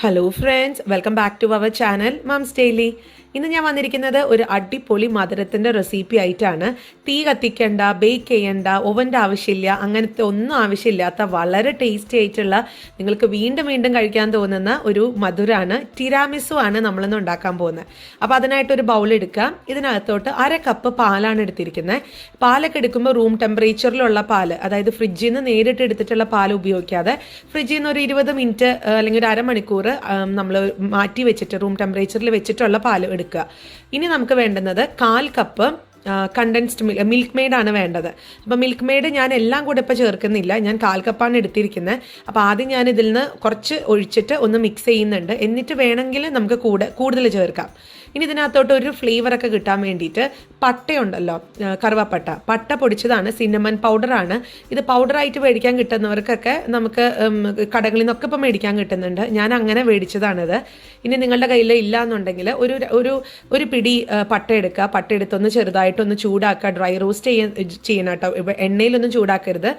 Hello friends, welcome back to our channel Mums Daily. ഇന്ന് ഞാൻ വന്നിരിക്കുന്നത് ഒരു അടിപൊളി മധുരത്തിൻ്റെ റെസിപ്പി ആയിട്ടാണ്. തീ കത്തിക്കേണ്ട, ബേക്ക് ചെയ്യേണ്ട, ഓവൻ്റെ ആവശ്യമില്ല, അങ്ങനത്തെ ഒന്നും ആവശ്യമില്ലാത്ത വളരെ ടേസ്റ്റി ആയിട്ടുള്ള നിങ്ങൾക്ക് വീണ്ടും വീണ്ടും കഴിക്കാൻ തോന്നുന്ന ഒരു മധുരമാണ്. ടിരാമിസു ആണ് നമ്മളിന്ന് ഉണ്ടാക്കാൻ പോകുന്നത്. അപ്പോൾ അതിനായിട്ടൊരു ബൗൾ എടുക്കാം. ഇതിനകത്തോട്ട് 1/2 കപ്പ് പാലാണ് എടുത്തിരിക്കുന്നത്. പാലൊക്കെ എടുക്കുമ്പോൾ റൂം ടെമ്പറേച്ചറിലുള്ള പാല്, അതായത് ഫ്രിഡ്ജിൽ നിന്ന് നേരിട്ട് എടുത്തിട്ടുള്ള പാൽ ഉപയോഗിക്കാതെ ഫ്രിഡ്ജിൽ നിന്ന് ഒരു 20 മിനിറ്റ് അല്ലെങ്കിൽ ഒരു അരമണിക്കൂർ നമ്മൾ മാറ്റി വെച്ചിട്ട് റൂം ടെമ്പറേച്ചറിൽ വെച്ചിട്ടുള്ള പാൽ എടുക്കുക. ഇനി നമുക്ക് വേണ്ടുന്നത് 1/4 കപ്പ് കണ്ടൻസ്ഡ് മിൽക്ക് മെയ്ഡാണ് വേണ്ടത്. അപ്പോൾ മിൽക്ക് മെയ്ഡ് ഞാൻ എല്ലാം കൂടെ ഇപ്പോൾ ചേർക്കുന്നില്ല, ഞാൻ 1/4 കപ്പാണ് എടുത്തിരിക്കുന്നത്. അപ്പോൾ ആദ്യം ഞാൻ ഇതിൽ നിന്ന് കുറച്ച് ഒഴിച്ചിട്ട് ഒന്ന് മിക്സ് ചെയ്യുന്നുണ്ട്. എന്നിട്ട് വേണമെങ്കിൽ നമുക്ക് കൂടുതൽ ചേർക്കാം. ഇനി ഇതിനകത്തോട്ട് ഒരു ഫ്ലേവറൊക്കെ കിട്ടാൻ വേണ്ടിയിട്ട് പട്ടയുണ്ടല്ലോ, പട്ട പൊടിച്ചതാണ്, സിന്നമൺ പൗഡറാണ്. ഇത് പൗഡറായിട്ട് മേടിക്കാൻ കിട്ടുന്നവർക്കൊക്കെ നമുക്ക് കടകളിൽ നിന്നൊക്കെ ഇപ്പോൾ മേടിക്കാൻ കിട്ടുന്നുണ്ട്. ഞാൻ അങ്ങനെ മേടിച്ചതാണിത്. ഇനി നിങ്ങളുടെ കയ്യിൽ ഇല്ല എന്നുണ്ടെങ്കിൽ ഒരു പിടി പട്ട എടുക്കുക. പട്ട എടുത്തൊന്ന് ചെറുതായിട്ടൊന്ന് ചൂടാക്കുക. ഡ്രൈ റോസ്റ്റ് ചെയ്യണം കേട്ടോ, എണ്ണയിലൊന്നും ചൂടാക്കരുത്.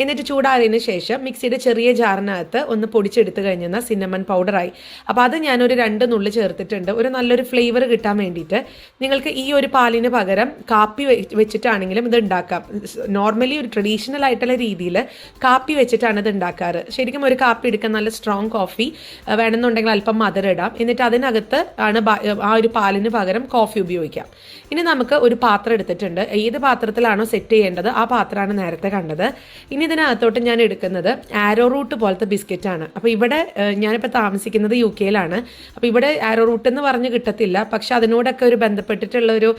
എന്നിട്ട് ചൂടാറിയതിന് ശേഷം മിക്സിയുടെ ചെറിയ ജാറിനകത്ത് ഒന്ന് പൊടിച്ചെടുത്ത് കഴിഞ്ഞാൽ സിന്നമൺ പൗഡറായി. അപ്പോൾ അത് ഞാനൊരു 2 നുള്ളി ചേർത്തിട്ടുണ്ട്, ഒരു നല്ലൊരു ഫ്ലേവർ കിട്ടാൻ വേണ്ടിയിട്ട്. നിങ്ങൾക്ക് ഈ ഒരു പാലിന് പകരം കാപ്പി വെച്ചിട്ടാണെങ്കിലും ഇത് ഉണ്ടാക്കാം. നോർമലി ഒരു ട്രഡീഷണൽ ആയിട്ടുള്ള രീതിയിൽ കാപ്പി വെച്ചിട്ടാണ് ഇത് ഉണ്ടാക്കാറ്. ശരിക്കും ഒരു കാപ്പി എടുക്കാൻ നല്ല സ്ട്രോങ് കോഫി വേണമെന്നുണ്ടെങ്കിൽ അല്പം മധുരം ഇടാം. എന്നിട്ട് അതിനകത്ത് ആണ് ആ ഒരു പാലിന് പകരം കോഫി ഉപയോഗിക്കാം. ഇനി നമുക്ക് ഒരു പാത്രം എടുത്തിട്ടുണ്ട്. ഏത് പാത്രത്തിലാണോ സെറ്റ് ചെയ്യേണ്ടത് ആ പാത്രമാണ് നേരത്തെ കണ്ടത്. ഇനി ഇതിനകത്തോട്ട് ഞാൻ എടുക്കുന്നത് ആരോ റൂട്ട് പോലത്തെ ബിസ്ക്കറ്റാണ്. അപ്പോൾ ഇവിടെ ഞാനിപ്പോൾ താമസിക്കുന്നത് UK-യിലാണ്. അപ്പോൾ ഇവിടെ ആരോ റൂട്ട് എന്ന് പറഞ്ഞ് കിട്ടത്തില്ല, പക്ഷെ അതിനോടൊക്കെ ഒരു ബന്ധപ്പെട്ടിട്ടുള്ള ഒരു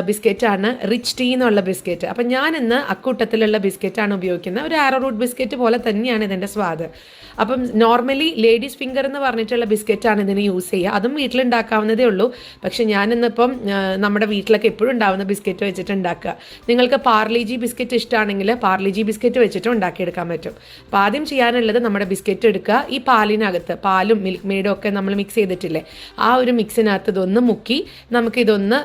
ബിസ്ക്കറ്റാണ് റിച്ച് ടീ എന്നുള്ള ബിസ്ക്കറ്റ്. അപ്പം ഞാൻ ഇന്ന് അക്കൂട്ടത്തിലുള്ള ബിസ്ക്കറ്റാണ് ഉപയോഗിക്കുന്നത്. ഒരു ആരോ റൂട്ട് ബിസ്ക്കറ്റ് പോലെ തന്നെയാണ് ഇതിൻ്റെ സ്വാദ്. അപ്പം നോർമലി ലേഡീസ് ഫിംഗർ എന്ന് പറഞ്ഞിട്ടുള്ള ബിസ്ക്കറ്റാണ് ഇതിന് യൂസ് ചെയ്യുക. അതും വീട്ടിലുണ്ടാക്കാവുന്നതേ ഉള്ളൂ. പക്ഷെ ഞാനിന്നിപ്പം നമ്മുടെ വീട്ടിലൊക്കെ എപ്പോഴും ഉണ്ടാവുന്ന ബിസ്ക്കറ്റ് വെച്ചിട്ട് ഉണ്ടാക്കുക. നിങ്ങൾക്ക് പാർലിജി ബിസ്ക്കറ്റ് ഇഷ്ടമാണെങ്കിൽ പാർലിജി ബിസ്ക്കറ്റ് വെച്ചിട്ട് ഉണ്ടാക്കിയെടുക്കാൻ പറ്റും. അപ്പോൾ ആദ്യം ചെയ്യാനുള്ളത് നമ്മുടെ ബിസ്ക്കറ്റ് എടുക്കുക. ഈ പാലിനകത്ത് പാലും മിൽക്ക് മെയ്ഡും ഒക്കെ നമ്മൾ മിക്സ് ചെയ്തിട്ടില്ലേ, ആ ഒരു മിക്സിനകത്ത് ഇതൊന്ന് മുക്കി നമുക്കിതൊന്ന്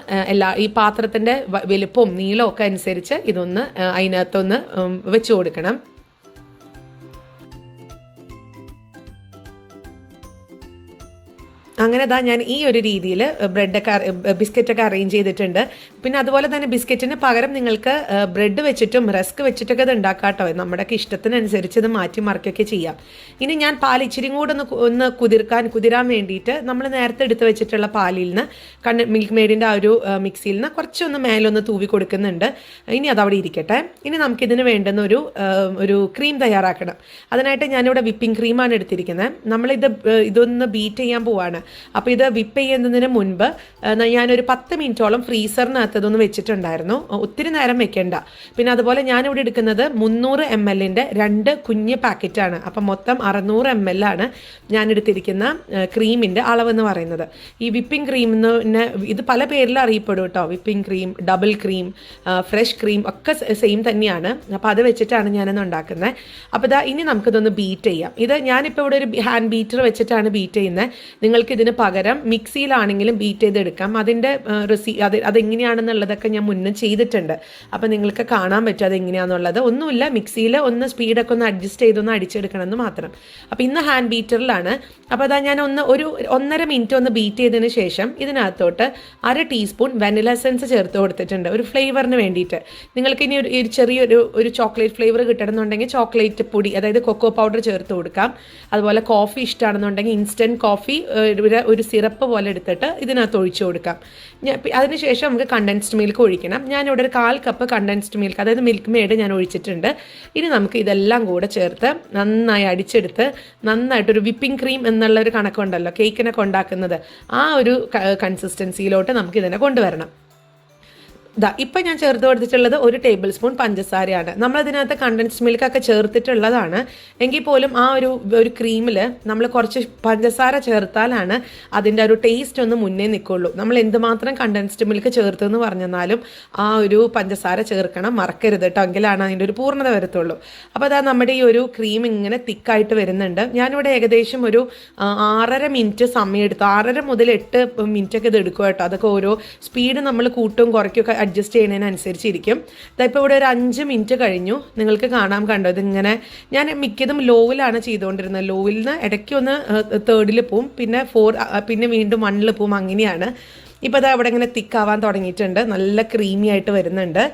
ഈ പാത്രത്തിൻ്റെ വലുപ്പവും നീളവും ഒക്കെ അനുസരിച്ച് ഇതൊന്ന് അതിനകത്തൊന്ന് വെച്ച് കൊടുക്കണം. അങ്ങനെ ഞാൻ ഈ ഒരു രീതിയിൽ ബിസ്ക്കറ്റൊക്കെ അറേഞ്ച് ചെയ്തിട്ടുണ്ട്. പിന്നെ അതുപോലെ തന്നെ ബിസ്ക്കറ്റിന് പകരം നിങ്ങൾക്ക് ബ്രെഡ് വെച്ചിട്ടും റസ്ക് വെച്ചിട്ടൊക്കെ ഇത് ഉണ്ടാക്കാം കേട്ടോ. നമ്മുടെയൊക്കെ ഇഷ്ടത്തിനനുസരിച്ച് ഇത് മാറ്റി മറിക്കൊക്കെ ചെയ്യാം. ഇനി ഞാൻ പാൽ ഇച്ചിരി കൂടെ ഒന്ന് കുതിരാൻ വേണ്ടിയിട്ട് നമ്മൾ നേരത്തെ എടുത്ത് വെച്ചിട്ടുള്ള പാലിൽ നിന്ന് മിൽക്ക് മെയ്ഡിൻ്റെ ആ ഒരു മിക്സിയിൽ നിന്ന് കുറച്ചൊന്ന് മേലൊന്ന് തൂവി കൊടുക്കുന്നുണ്ട്. ഇനി അതവിടെ ഇരിക്കട്ടെ. ഇനി നമുക്കിതിന് വേണ്ടുന്ന ഒരു ക്രീം തയ്യാറാക്കണം. അതിനായിട്ട് ഞാനിവിടെ വിപ്പിംഗ് ക്രീമാണ് എടുത്തിരിക്കുന്നത്. ഇതൊന്ന് ബീറ്റ് ചെയ്യാൻ പോവാണ്. അപ്പോൾ ഇത് വിപ്പ് ചെയ്യുന്നതിന് മുൻപ് ഞാനൊരു 10 മിനിറ്റോളം ഫ്രീസറിനകത്ത് ഇതൊന്ന് വെച്ചിട്ടുണ്ടായിരുന്നു. ഒത്തിരി നേരം വെക്കേണ്ട. പിന്നെ അതുപോലെ ഞാനിവിടെ എടുക്കുന്നത് 300 ml-ൻ്റെ 2 കുഞ്ഞ് പാക്കറ്റാണ്. അപ്പം മൊത്തം 600 ml ആണ് ഞാൻ എടുത്തിരിക്കുന്ന ക്രീമിൻ്റെ അളവെന്ന് പറയുന്നത്. ഈ വിപ്പിംഗ് ക്രീമിന് ഇത് പല പേരിൽ അറിയപ്പെടും കേട്ടോ. Whipping cream, double cream, fresh cream ഒക്കെ സെയിം തന്നെയാണ്. അപ്പോൾ അത് വെച്ചിട്ടാണ് ഞാനിന്ന് ഉണ്ടാക്കുന്നത്. അപ്പോൾ ഇനി നമുക്കിതൊന്ന് ബീറ്റ് ചെയ്യാം. ഇത് ഞാനിപ്പോൾ ഇവിടെ ഒരു ഹാൻഡ് ബീറ്റർ വെച്ചിട്ടാണ് ബീറ്റ് ചെയ്യുന്നത്. നിങ്ങൾക്ക് ഇതിന് പകരം മിക്സിയിലാണെങ്കിലും ബീറ്റ് ചെയ്തെടുക്കാം. അതിൻ്റെ അതെങ്ങനെയാണെന്നുള്ളതൊക്കെ ഞാൻ മുന്നേ ചെയ്തിട്ടുണ്ട്. അപ്പോൾ നിങ്ങൾക്ക് കാണാൻ പറ്റും അതെങ്ങനെയാണെന്നുള്ളത്. ഒന്നുമില്ല, മിക്സിയിൽ ഒന്ന് സ്പീഡൊക്കെ ഒന്ന് അഡ്ജസ്റ്റ് ചെയ്തൊന്ന് അടിച്ചെടുക്കണമെന്ന് മാത്രം. അപ്പോൾ ഇന്ന് ഹാൻഡ് ബീറ്ററിലാണ്. അപ്പോൾ ഞാൻ ഒരു 1.5 മിനിറ്റ് ഒന്ന് ബീറ്റ് ചെയ്തതിന് ശേഷം ഇതിനകത്തോട്ട് 1/2 ടീസ്പൂൺ വെനില എസൻസ് ചേർത്ത് കൊടുത്തിട്ടുണ്ട്, ഒരു ഫ്ലേവറിന് വേണ്ടിയിട്ട്. നിങ്ങൾക്ക് ഇനി ഒരു ചെറിയൊരു ചോക്ലേറ്റ് ഫ്ലേവർ കിട്ടണമെന്നുണ്ടെങ്കിൽ ചോക്ലേറ്റ് പൊടി, അതായത് കൊക്കോ പൗഡർ ചേർത്ത് കൊടുക്കാം. അതുപോലെ കോഫി ഇഷ്ടമാണെന്നുണ്ടെങ്കിൽ ഇൻസ്റ്റൻറ്റ് കോഫി ഒരു സിറപ്പ് പോലെ എടുത്തിട്ട് ഇതിനകത്ത് ഒഴിച്ചു കൊടുക്കാം. അതിനുശേഷം നമുക്ക് കണ്ടൻസ്ഡ് മിൽക്ക് ഒഴിക്കണം. ഞാനിവിടെ ഒരു 1/4 കപ്പ് കണ്ടൻസ്ഡ് മിൽക്ക്, അതായത് മിൽക്ക് മെയ്ഡ് ഞാൻ ഒഴിച്ചിട്ടുണ്ട്. ഇനി നമുക്ക് ഇതെല്ലാം കൂടെ ചേർത്ത് നന്നായി അടിച്ചെടുത്ത് നന്നായിട്ടൊരു വിപ്പിംഗ് ക്രീം എന്നുള്ള ഒരു കണക്കുണ്ടല്ലോ കേക്കിനൊക്കെ ഉണ്ടാക്കുന്നത്, ആ ഒരു കൺസിസ്റ്റൻസിയിലോട്ട് നമുക്ക് ഇതിനെ കൊണ്ടുവരണം. ഇപ്പം ഞാൻ ചേർത്ത് കൊടുത്തിട്ടുള്ളത് 1 ടേബിൾ സ്പൂൺ പഞ്ചസാരയാണ്. നമ്മളതിനകത്ത് കണ്ടൻസ്ഡ് മിൽക്കൊക്കെ ചേർത്തിട്ടുള്ളതാണ്. എങ്കിൽ പോലും ആ ഒരു ക്രീമിൽ നമ്മൾ കുറച്ച് പഞ്ചസാര ചേർത്താലാണ് അതിൻ്റെ ഒരു ടേസ്റ്റ് ഒന്ന് മുന്നേ നിൽക്കുള്ളൂ. നമ്മൾ എന്തുമാത്രം കണ്ടൻസ്ഡ് മിൽക്ക് ചേർത്തെന്ന് പറഞ്ഞാലും ആ ഒരു പഞ്ചസാര ചേർക്കണം, മറക്കരുത് കേട്ടോ, എങ്കിലാണ് അതിൻ്റെ ഒരു പൂർണ്ണത വരത്തുള്ളൂ. അപ്പോൾ നമ്മുടെ ഈ ഒരു ക്രീം ഇങ്ങനെ തിക്കായിട്ട് വരുന്നുണ്ട്. ഞാനിവിടെ ഏകദേശം ഒരു 6.5 മിനിറ്റ് സമയം എടുത്തു. 6.5 മുതൽ 8 മിനിറ്റൊക്കെ ഇത് എടുക്കും കേട്ടോ. അതൊക്കെ ഓരോ സ്പീഡ് നമ്മൾ കൂട്ടും കുറയ്ക്കും അഡ്ജസ്റ്റ് ചെയ്യുന്നതിനനുസരിച്ചിരിക്കും. ഇതിപ്പോൾ ഇവിടെ ഒരു 5 മിനിറ്റ് കഴിഞ്ഞു. നിങ്ങൾക്ക് കാണാൻ കണ്ടോ, ഇതിങ്ങനെ ഞാൻ മിക്കതും ലോവിലാണ് ചെയ്തുകൊണ്ടിരുന്നത്. ലോവിൽ നിന്ന് ഇടയ്ക്ക് ഒന്ന് 3rd പോവും, പിന്നെ 4, പിന്നെ വീണ്ടും 1 പോവും, അങ്ങനെയാണ്. ഇപ്പോൾ അത് അവിടെ ഇങ്ങനെ തിക്കാവാൻ തുടങ്ങിയിട്ടുണ്ട്, നല്ല ക്രീമി ആയിട്ട് വരുന്നുണ്ട്.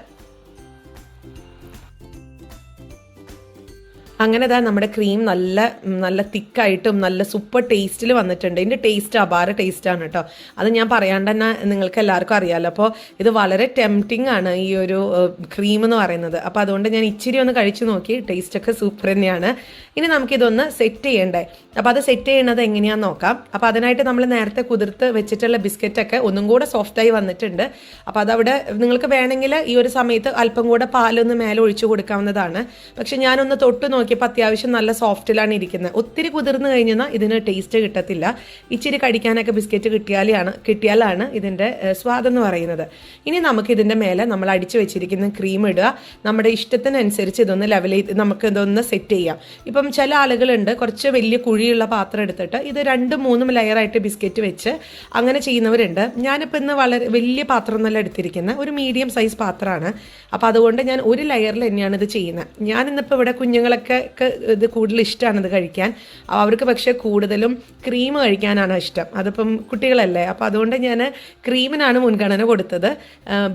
അങ്ങനെ നമ്മുടെ ക്രീം നല്ല നല്ല തിക്കായിട്ടും നല്ല സൂപ്പർ ടേസ്റ്റിൽ വന്നിട്ടുണ്ട്. ഇതിൻ്റെ ടേസ്റ്റ് അപാര ടേസ്റ്റാണ് കേട്ടോ. അത് ഞാൻ പറയാണ്ട് തന്നെ നിങ്ങൾക്ക് എല്ലാവർക്കും അറിയാമല്ലോ. അപ്പോൾ ഇത് വളരെ ടെംപ്റ്റിംഗ് ആണ് ഈ ഒരു ക്രീം എന്ന് പറയുന്നത്. അപ്പോൾ അതുകൊണ്ട് ഞാൻ ഇച്ചിരി ഒന്ന് കഴിച്ചു നോക്കി, ടേസ്റ്റൊക്കെ സൂപ്പർ തന്നെയാണ്. ഇനി നമുക്കിതൊന്ന് സെറ്റ് ചെയ്യണ്ടേ. അപ്പോൾ അത് സെറ്റ് ചെയ്യണത് എങ്ങനെയാണെന്ന് നോക്കാം. അപ്പോൾ അതിനായിട്ട് നമ്മൾ നേരത്തെ കുതിർത്ത് വെച്ചിട്ടുള്ള ബിസ്ക്കറ്റൊക്കെ ഒന്നും കൂടെ സോഫ്റ്റായി വന്നിട്ടുണ്ട്. അപ്പോൾ അതവിടെ നിങ്ങൾക്ക് വേണമെങ്കിൽ ഈ ഒരു സമയത്ത് അല്പം കൂടെ പാലൊന്ന് മേലെ ഒഴിച്ചു കൊടുക്കാവുന്നതാണ്. പക്ഷെ ഞാനൊന്ന് തൊട്ട് നോക്കിയപ്പോൾ അത്യാവശ്യം നല്ല സോഫ്റ്റിലാണ് ഇരിക്കുന്നത്. ഒത്തിരി കുതിർന്ന് കഴിഞ്ഞാൽ ഇതിന് ടേസ്റ്റ് കിട്ടത്തില്ല. ഇച്ചിരി കടിക്കാനൊക്കെ ബിസ്ക്കറ്റ് കിട്ടിയാലാണ് ഇതിൻ്റെ സ്വാദെന്ന് പറയുന്നത്. ഇനി നമുക്ക് ഇതിൻ്റെ മേലെ നമ്മൾ അടിച്ചു വെച്ചിരിക്കുന്ന ക്രീം ഇടുക. നമ്മുടെ ഇഷ്ടത്തിനനുസരിച്ച് ഇതൊന്ന് ലെവൽ ചെയ്ത് നമുക്ക് ഇതൊന്ന് സെറ്റ് ചെയ്യാം. ഇപ്പം ചില ആളുകളുണ്ട് കുറച്ച് വലിയ കുഴിയുള്ള പാത്രം എടുത്തിട്ട് ഇത് 2-3 ലെയറായിട്ട് ബിസ്ക്കറ്റ് വെച്ച് അങ്ങനെ ചെയ്യുന്നവരുണ്ട്. ഞാനിപ്പോൾ ഇന്ന് വളരെ വലിയ പാത്രം എന്നല്ല എടുത്തിരിക്കുന്നത്, ഒരു മീഡിയം സൈസ് പാത്രമാണ്. അപ്പോൾ അതുകൊണ്ട് ഞാൻ ഒരു ലെയറിൽ തന്നെയാണ് ഇത് ചെയ്യുന്നത്. ഞാനിന്നിപ്പോൾ ഇവിടെ കുഞ്ഞുങ്ങളൊക്കെ ഇത് കൂടുതൽ ഇഷ്ടമാണ് ഇത് കഴിക്കാൻ. അവർക്ക് പക്ഷേ കൂടുതലും ക്രീം കഴിക്കാനാണ് ഇഷ്ടം. അതിപ്പം കുട്ടികളല്ലേ, അപ്പോൾ അതുകൊണ്ട് ഞാൻ ക്രീമിനാണ് മുൻഗണന കൊടുത്തത്.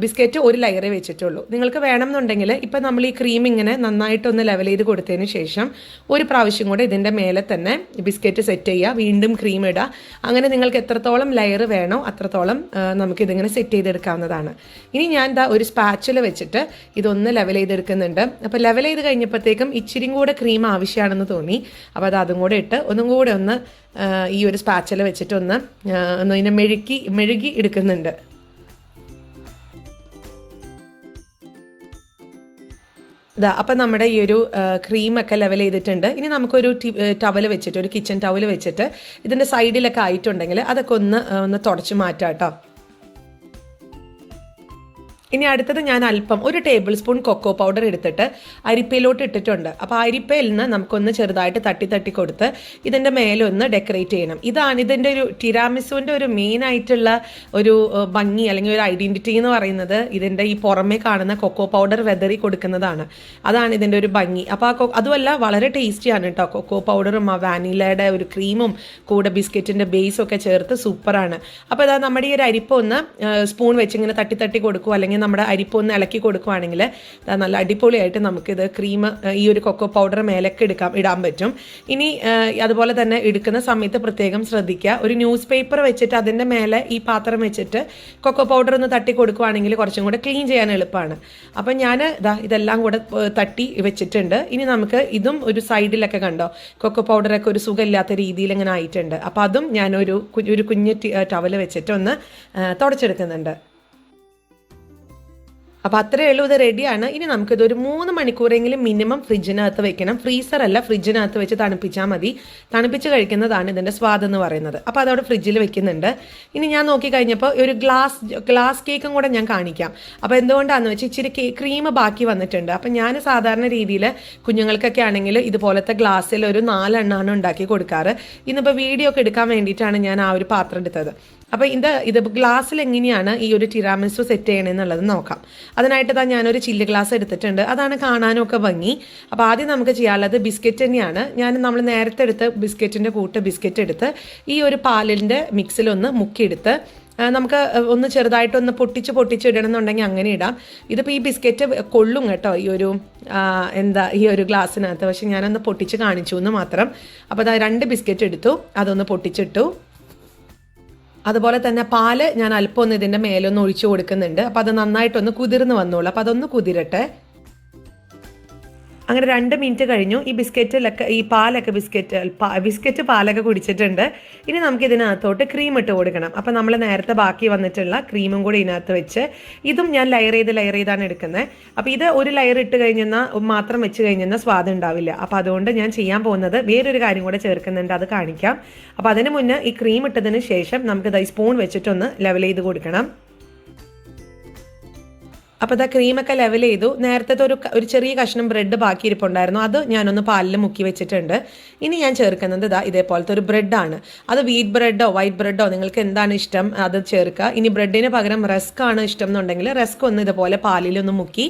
ബിസ്ക്കറ്റ് ഒരു ലെയറേ വെച്ചിട്ടുള്ളൂ. നിങ്ങൾക്ക് വേണമെന്നുണ്ടെങ്കിൽ ഇപ്പം നമ്മൾ ഈ ക്രീം ഇങ്ങനെ നന്നായിട്ടൊന്ന് ലെവൽ ചെയ്ത് കൊടുത്തതിന് ശേഷം ഒരു പ്രാവശ്യം കൂടെ ഇതിൻ്റെ മേലെ തന്നെ ബിസ്ക്കറ്റ് സെറ്റ് ചെയ്യുക, വീണ്ടും ക്രീം ഇടുക. അങ്ങനെ നിങ്ങൾക്ക് എത്രത്തോളം ലെയർ വേണോ അത്രത്തോളം നമുക്കിതിങ്ങനെ സെറ്റ് ചെയ്തെടുക്കാവുന്നതാണ്. ഇനി ഞാൻ ഒരു സ്പാച്ചിൽ വെച്ചിട്ട് ഇതൊന്ന് ലെവൽ ചെയ്തെടുക്കുന്നുണ്ട്. അപ്പോൾ ലെവൽ ചെയ്ത് കഴിഞ്ഞപ്പോഴത്തേക്കും ഇച്ചിരിയും കൂടെ ക്രീം ആവശ്യമാണെന്ന് തോന്നി. അപ്പോൾ അതും കൂടെ ഇട്ട് ഒന്നും കൂടെ ഒന്ന് ഈ ഒരു സ്പാച്ചിൽ വെച്ചിട്ട് ഒന്ന് ഇതിനെ മെഴുകി എടുക്കുന്നുണ്ട്. അപ്പം നമ്മുടെ ഈ ഒരു ക്രീമൊക്കെ ലെവൽ ചെയ്തിട്ടുണ്ട്. ഇനി നമുക്കൊരു ടവൽ വെച്ചിട്ട്, ഒരു കിച്ചൺ ടവൽ വെച്ചിട്ട് ഇതിൻ്റെ സൈഡിലൊക്കെ ആയിട്ടുണ്ടെങ്കിൽ അതൊക്കെ ഒന്ന് തുടച്ച് മാറ്റാം കേട്ടോ. ഇനി അടുത്തത് ഞാൻ അല്പം 1 ടേബിൾ സ്പൂൺ കൊക്കോ പൗഡർ എടുത്തിട്ട് അരിപ്പയിലോട്ട് ഇട്ടിട്ടുണ്ട്. അപ്പോൾ അരിപ്പയിൽ നിന്ന് നമുക്കൊന്ന് ചെറുതായിട്ട് തട്ടി കൊടുത്ത് ഇതിൻ്റെ മേലെ ഒന്ന് ഡെക്കറേറ്റ് ചെയ്യണം. ഇതാണ് ഇതിൻ്റെ ഒരു ടിരാമിസുവിൻ്റെ ഒരു മെയിൻ ആയിട്ടുള്ള ഒരു ഭംഗി അല്ലെങ്കിൽ ഒരു ഐഡൻറ്റിറ്റി എന്ന് പറയുന്നത്. ഇതിൻ്റെ ഈ പുറമേ കാണുന്ന കൊക്കോ പൗഡർ വെതറി കൊടുക്കുന്നതാണ്. അതാണ് ഇതിൻ്റെ ഒരു ഭംഗി. അപ്പോൾ അതുമല്ല വളരെ ടേസ്റ്റിയാണ് കേട്ടോ. കൊക്കോ പൗഡറും ആ വാനിലയുടെ ഒരു ക്രീമും കൂടെ ബിസ്ക്കറ്റിൻ്റെ ബേസും ഒക്കെ ചേർത്ത് സൂപ്പറാണ്. അപ്പോൾ അതാ നമ്മുടെ ഈ ഒരു അരിപ്പ ഒന്ന് സ്പൂൺ വെച്ച് ഇങ്ങനെ തട്ടി കൊടുക്കുക, അല്ലെങ്കിൽ നമ്മുടെ അരിപ്പ ഒന്ന് ഇളക്കി കൊടുക്കുകയാണെങ്കിൽ നല്ല അടിപൊളിയായിട്ട് നമുക്കിത് ക്രീം ഈ ഒരു കൊക്കോ പൗഡർ മേലൊക്കെ ഇടാൻ പറ്റും. ഇനി അതുപോലെ തന്നെ എടുക്കുന്ന സമയത്ത് പ്രത്യേകം ശ്രദ്ധിക്കുക, ഒരു ന്യൂസ് പേപ്പർ വെച്ചിട്ട് അതിൻ്റെ മേലെ ഈ പാത്രം വെച്ചിട്ട് കൊക്കോ പൗഡർ ഒന്ന് തട്ടി കൊടുക്കുകയാണെങ്കിൽ കുറച്ചും കൂടെ ക്ലീൻ ചെയ്യാൻ എളുപ്പമാണ്. അപ്പം ഞാൻ ഇതെല്ലാം കൂടെ തട്ടി വെച്ചിട്ടുണ്ട്. ഇനി നമുക്ക് ഇതും ഒരു സൈഡിലൊക്കെ കണ്ടോ കൊക്കോ പൗഡറൊക്കെ ഒരു സുഖമില്ലാത്ത രീതിയിൽ ഇങ്ങനെ ആയിട്ടുണ്ട്. അപ്പോൾ അതും ഞാനൊരു കുഞ്ഞ് ടവൽ വെച്ചിട്ട് ഒന്ന് തുടച്ചെടുക്കുന്നുണ്ട്. അപ്പോൾ അത്രയേ ഉള്ളൂ, ഇത് റെഡിയാണ്. ഇനി നമുക്കിതൊരു 3 മണിക്കൂറെങ്കിലും മിനിമം ഫ്രിഡ്ജിനകത്ത് വെക്കണം. ഫ്രീസറല്ല, ഫ്രിഡ്ജിനകത്ത് വെച്ച് തണുപ്പിച്ചാൽ മതി. തണുപ്പിച്ച് കഴിക്കുന്നതാണ് ഇതിൻ്റെ സ്വാദെന്ന് പറയുന്നത്. അപ്പോൾ അതവിടെ ഫ്രിഡ്ജിൽ വെക്കുന്നുണ്ട്. ഇനി ഞാൻ നോക്കിക്കഴിഞ്ഞപ്പോൾ ഒരു ഗ്ലാസ് കേക്കും കൂടെ ഞാൻ കാണിക്കാം. അപ്പോൾ എന്തുകൊണ്ടാണെന്ന് വെച്ചാൽ ഇച്ചിരി ക്രീം ബാക്കി വന്നിട്ടുണ്ട്. അപ്പം ഞാൻ സാധാരണ രീതിയിൽ കുഞ്ഞുങ്ങൾക്കൊക്കെ ആണെങ്കിൽ ഇതുപോലത്തെ ഗ്ലാസ്സിൽ ഒരു 4 എണ്ണമാണ് ഉണ്ടാക്കി കൊടുക്കാറ്. ഇന്നിപ്പോൾ വീഡിയോ ഒക്കെ എടുക്കാൻ വേണ്ടിയിട്ടാണ് ഞാൻ ആ ഒരു പാത്രം എടുത്തത്. അപ്പോൾ ഇത് ഗ്ലാസ്സിൽ എങ്ങനെയാണ് ഈ ഒരു ടിറാമിസു സെറ്റ് ചെയ്യണമെന്നുള്ളത് നോക്കാം. അതിനായിട്ട് ഞാനൊരു ചില്ല് ഗ്ലാസ് എടുത്തിട്ടുണ്ട്. അതാണ് കാണാനൊക്കെ ഭംഗി. അപ്പോൾ ആദ്യം നമുക്ക് ചെയ്യാനുള്ളത് ബിസ്ക്കറ്റ് തന്നെയാണ്. നമ്മൾ നേരത്തെ എടുത്ത് ബിസ്ക്കറ്റിൻ്റെ ബിസ്ക്കറ്റ് എടുത്ത് ഈ ഒരു പാലിൻ്റെ മിക്സിലൊന്ന് മുക്കിയെടുത്ത് നമുക്ക് ഒന്ന് ചെറുതായിട്ടൊന്ന് പൊട്ടിച്ച് ഇടണമെന്നുണ്ടെങ്കിൽ അങ്ങനെ ഇടാം. ഇതിപ്പോൾ ഈ ബിസ്ക്കറ്റ് കൊള്ളും കേട്ടോ ഈ ഒരു ഗ്ലാസ്സിനകത്ത്. പക്ഷെ ഞാനൊന്ന് പൊട്ടിച്ച് കാണിച്ചു എന്ന് മാത്രം. അപ്പോൾ 2 ബിസ്ക്കറ്റ് എടുത്തു, അതൊന്ന് പൊട്ടിച്ചിട്ടു. അതുപോലെ തന്നെ പാല് ഞാൻ അല്പം ഒന്ന് ഇതിൻ്റെ മേലൊന്ന് ഒഴിച്ചു കൊടുക്കുന്നുണ്ട്. അപ്പോൾ അത് നന്നായിട്ടൊന്ന് കുതിർന്ന് വന്നോളൂ. അപ്പോൾ അതൊന്ന് കുതിരട്ടെ. അങ്ങനെ 2 മിനിറ്റ് കഴിഞ്ഞു. ഈ ബിസ്ക്കറ്റിലൊക്കെ ഈ പാലൊക്കെ ബിസ്ക്കറ്റ് പാലൊക്കെ കുടിച്ചിട്ടുണ്ട്. ഇനി നമുക്ക് ഇതിനകത്തോട്ട് ക്രീം ഇട്ട് കൊടുക്കണം. അപ്പോൾ നമ്മൾ നേരത്തെ ബാക്കി വന്നിട്ടുള്ള ക്രീമും കൂടി ഇതിനകത്ത് വെച്ച് ഇതും ഞാൻ ലെയർ ചെയ്താണ് എടുക്കുന്നത്. അപ്പോൾ ഇത് ഒരു ലെയർ ഇട്ട് കഴിഞ്ഞാൽ മാത്രം വെച്ച് കഴിഞ്ഞാൽ സ്വാദം ഉണ്ടാവില്ല. അപ്പോൾ അതുകൊണ്ട് ഞാൻ ചെയ്യാൻ പോകുന്നത് വേറൊരു കാര്യം കൂടെ ചേർക്കുന്നുണ്ട്, അത് കാണിക്കാം. അപ്പോൾ അതിന് മുന്നേ ഈ ക്രീം ഇട്ടതിന് ശേഷം നമുക്ക് സ്പൂൺ വെച്ചിട്ടൊന്ന് ലെവൽ ചെയ്ത് കൊടുക്കണം. അപ്പോൾ അതാ ക്രീമൊക്കെ ലെവൽ ചെയ്തു. നേരത്തെ ഒരു ചെറിയ കഷ്ണം ബ്രെഡ് ബാക്കി ഇരിപ്പുണ്ടായിരുന്നു, അത് ഞാനൊന്ന് പാലിൽ മുക്കി വെച്ചിട്ടുണ്ട്. ഇനി ഞാൻ ചേർക്കുന്നത് ഇതേപോലത്തെ ഒരു ബ്രെഡാണ്. അത് വീറ്റ് ബ്രെഡോ വൈറ്റ് ബ്രെഡോ നിങ്ങൾക്ക് എന്താണ് ഇഷ്ടം അത് ചേർക്കുക. ഇനി ബ്രെഡിന് പകരം റസ്ക് ആണ് ഇഷ്ടം എന്നുണ്ടെങ്കിൽ റസ്ക് ഒന്ന് ഇതുപോലെ പാലിലൊന്ന് മുക്കി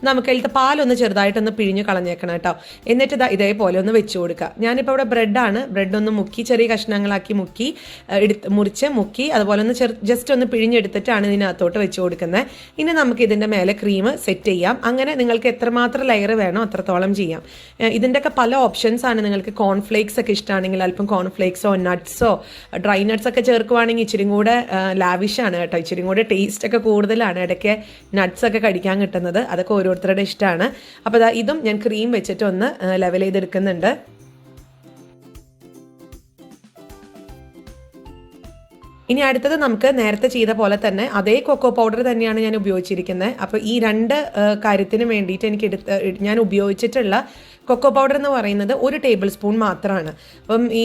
നമുക്ക് അതിലത്തെ പാലൊന്ന് ചെറുതായിട്ടൊന്ന് പിഴിഞ്ഞ് കളഞ്ഞേക്കണം കേട്ടോ. എന്നിട്ട് ഇതേപോലെ ഒന്ന് വെച്ച് കൊടുക്കുക. ഞാനിപ്പോൾ ഇവിടെ ബ്രെഡാണ്, ബ്രെഡ് ഒന്ന് മുക്കി ചെറിയ കഷ്ണങ്ങളാക്കി മുക്കി മുറിച്ച് മുക്കി അതുപോലെ ഒന്ന് ജസ്റ്റ് ഒന്ന് പിഴിഞ്ഞെടുത്തിട്ടാണ് ഇതിനകത്തോട്ട് വെച്ച് കൊടുക്കുന്നത്. ഇനി നമുക്ക് ഇതിൻ്റെ മേലെ ക്രീം സെറ്റ് ചെയ്യാം. അങ്ങനെ നിങ്ങൾക്ക് എത്രമാത്രം ലെയർ വേണോ അത്രത്തോളം ചെയ്യാം. ഇതിൻ്റെയൊക്കെ പല ഓപ്ഷൻസ് ആണ്. നിങ്ങൾക്ക് കോൺഫ്ലേക്സ് ഒക്കെ ഇഷ്ടമാണെങ്കിൽ അല്പം കോൺഫ്ലേക്സോ നട്ട്സോ ഡ്രൈ നട്ട്സ് ഒക്കെ ചേർക്കുവാണെങ്കിൽ ഇച്ചിരി കൂടെ ലാവിഷാണ് കേട്ടോ, ഇച്ചിരി കൂടെ ടേസ്റ്റ് ഒക്കെ കൂടുതലാണ്. ഇടയ്ക്ക് നട്ട്സ് ഒക്കെ കടിക്കാൻ കിട്ടുന്നത്, അതൊക്കെ ഓരോരുത്തരുടെ ഇഷ്ടമാണ്. അപ്പോൾ ഇതും ഞാൻ ക്രീം വെച്ചിട്ട് ഒന്ന് ലെവൽ ചെയ്തെടുക്കുന്നുണ്ട്. ഇനി അടുത്തത് നമുക്ക് നേരത്തെ ചെയ്ത പോലെ തന്നെ അതേ കൊക്കോ പൗഡർ തന്നെയാണ് ഞാൻ ഉപയോഗിച്ചിരിക്കുന്നത്. അപ്പോൾ ഈ രണ്ട് കാര്യത്തിന് വേണ്ടിയിട്ട് ഞാൻ ഉപയോഗിച്ചിട്ടുള്ള കൊക്കോ പൗഡർ എന്ന് പറയുന്നത് 1 ടേബിൾ സ്പൂൺ മാത്രമാണ്. അപ്പം ഈ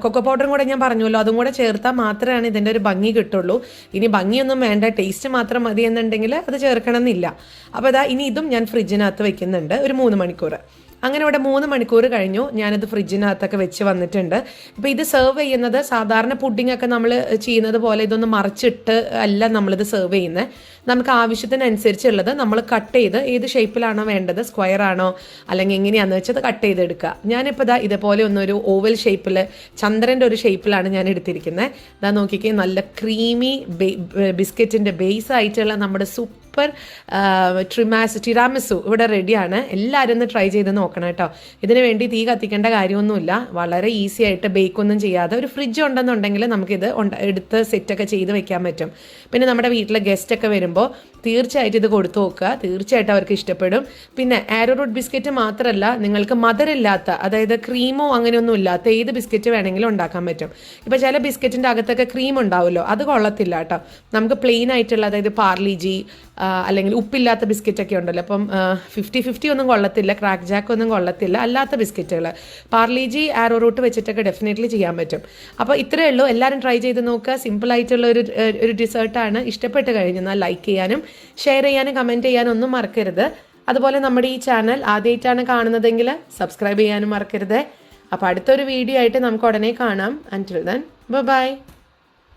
കൊക്കോ പൗഡറും കൂടെ ഞാൻ പറഞ്ഞല്ലോ, അതും കൂടെ ചേർത്താൽ മാത്രമാണ് ഇതിൻ്റെ ഒരു ഭംഗി കിട്ടുള്ളൂ. ഇനി ഭംഗിയൊന്നും വേണ്ട, ടേസ്റ്റ് മാത്രം മതി എന്നുണ്ടെങ്കിൽ അത് ചേർക്കണം എന്നില്ല. അപ്പോൾ ഇനി ഇതും ഞാൻ ഫ്രിഡ്ജിനകത്ത് വെക്കുന്നുണ്ട് ഒരു 3 മണിക്കൂർ. അങ്ങനെ ഇവിടെ 3 മണിക്കൂർ കഴിഞ്ഞു. ഞാനിത് ഫ്രിഡ്ജിനകത്തൊക്കെ വെച്ച് വന്നിട്ടുണ്ട്. ഇപ്പോൾ ഇത് സെർവ് ചെയ്യുന്നത് സാധാരണ പുഡിംഗ് ഒക്കെ നമ്മൾ ചെയ്യുന്നത് പോലെ ഇതൊന്ന് മറിച്ചിട്ട് അല്ല നമ്മളിത് സെർവ് ചെയ്യുന്നത്. നമുക്ക് ആവശ്യത്തിനനുസരിച്ചുള്ളത് നമ്മൾ കട്ട് ചെയ്ത് ഏത് ഷേപ്പിലാണോ വേണ്ടത്, സ്ക്വയർ ആണോ അല്ലെങ്കിൽ എങ്ങനെയാണെന്ന് വെച്ചത് കട്ട് ചെയ്തെടുക്കുക. ഞാനിപ്പോൾ ഇതുപോലെ ഒന്നൊരു ഓവൽ ഷേപ്പിൽ ചന്ദ്രൻ്റെ ഒരു ഷേപ്പിലാണ് ഞാൻ എടുത്തിരിക്കുന്നത്. നോക്കിക്കേ, നല്ല ക്രീമി ബിസ്ക്കറ്റിൻ്റെ ബേസ് ആയിട്ടുള്ള നമ്മുടെ സൂപ്പർ ടിറാമിസു ഇവിടെ റെഡിയാണ്. എല്ലാവരും ഒന്ന് ട്രൈ ചെയ്ത് നോക്കണം കേട്ടോ. ഇതിന് വേണ്ടി തീ കത്തിക്കേണ്ട കാര്യമൊന്നുമില്ല. വളരെ ഈസി ആയിട്ട് ബേക്കൊന്നും ചെയ്യാതെ ഒരു ഫ്രിഡ്ജ് ഉണ്ടെന്നുണ്ടെങ്കിൽ നമുക്കിത് എടുത്ത് സെറ്റൊക്കെ ചെയ്ത് വെക്കാൻ പറ്റും. പിന്നെ നമ്മുടെ വീട്ടിലെ ഗസ്റ്റ് ഒക്കെ വരുമ്പോൾ തീർച്ചയായിട്ടും ഇത് കൊടുത്തു നോക്കുക, തീർച്ചയായിട്ടും അവർക്ക് ഇഷ്ടപ്പെടും. പിന്നെ ആരോ റൂട്ട് ബിസ്ക്കറ്റ് മാത്രമല്ല, നിങ്ങൾക്ക് മധുരമില്ലാത്ത, അതായത് ക്രീമോ അങ്ങനെയൊന്നും ഇല്ലാത്ത ഏത് ബിസ്ക്കറ്റ് വേണമെങ്കിലും ഉണ്ടാക്കാൻ പറ്റും. ഇപ്പോൾ ചില ബിസ്ക്കറ്റിൻ്റെ അകത്തൊക്കെ ക്രീം ഉണ്ടാവുമല്ലോ, അത് കൊള്ളത്തില്ല കേട്ടോ. നമുക്ക് പ്ലെയിൻ ആയിട്ടുള്ള, അതായത് പാർലിജി അല്ലെങ്കിൽ ഉപ്പില്ലാത്ത ബിസ്ക്കറ്റൊക്കെ ഉണ്ടല്ലോ, അപ്പം 50-50 ഒന്നും കൊള്ളത്തില്ല, ക്രാക്ക് ജാക്ക് ഒന്നും കൊള്ളത്തില്ല. അല്ലാത്ത ബിസ്ക്കറ്റുകൾ പാർലിജി ആരോ റൂട്ട് വെച്ചിട്ടൊക്കെ ഡെഫിനറ്റ്ലി ചെയ്യാൻ പറ്റും. അപ്പോൾ ഇത്രയേ ഉള്ളൂ. എല്ലാവരും ട്രൈ ചെയ്ത് നോക്കുക. സിമ്പിളായിട്ടുള്ള ഒരു ഡിസേർട്ടാണ്. ഇഷ്ടപ്പെട്ട് കഴിഞ്ഞാൽ ലൈക്ക് ചെയ്യാനും ഷെയർ ചെയ്യാനും കമൻറ്റ് ചെയ്യാനും ഒന്നും മറക്കരുത്. അതുപോലെ നമ്മുടെ ഈ ചാനൽ ആദ്യമായിട്ടാണ് കാണുന്നതെങ്കിൽ സബ്സ്ക്രൈബ് ചെയ്യാനും മറക്കരുത്. അപ്പോൾ അടുത്തൊരു വീഡിയോ ആയിട്ട് നമുക്ക് ഉടനെ കാണാം. അൻറ്റിൽ ദെൻ ബൈ.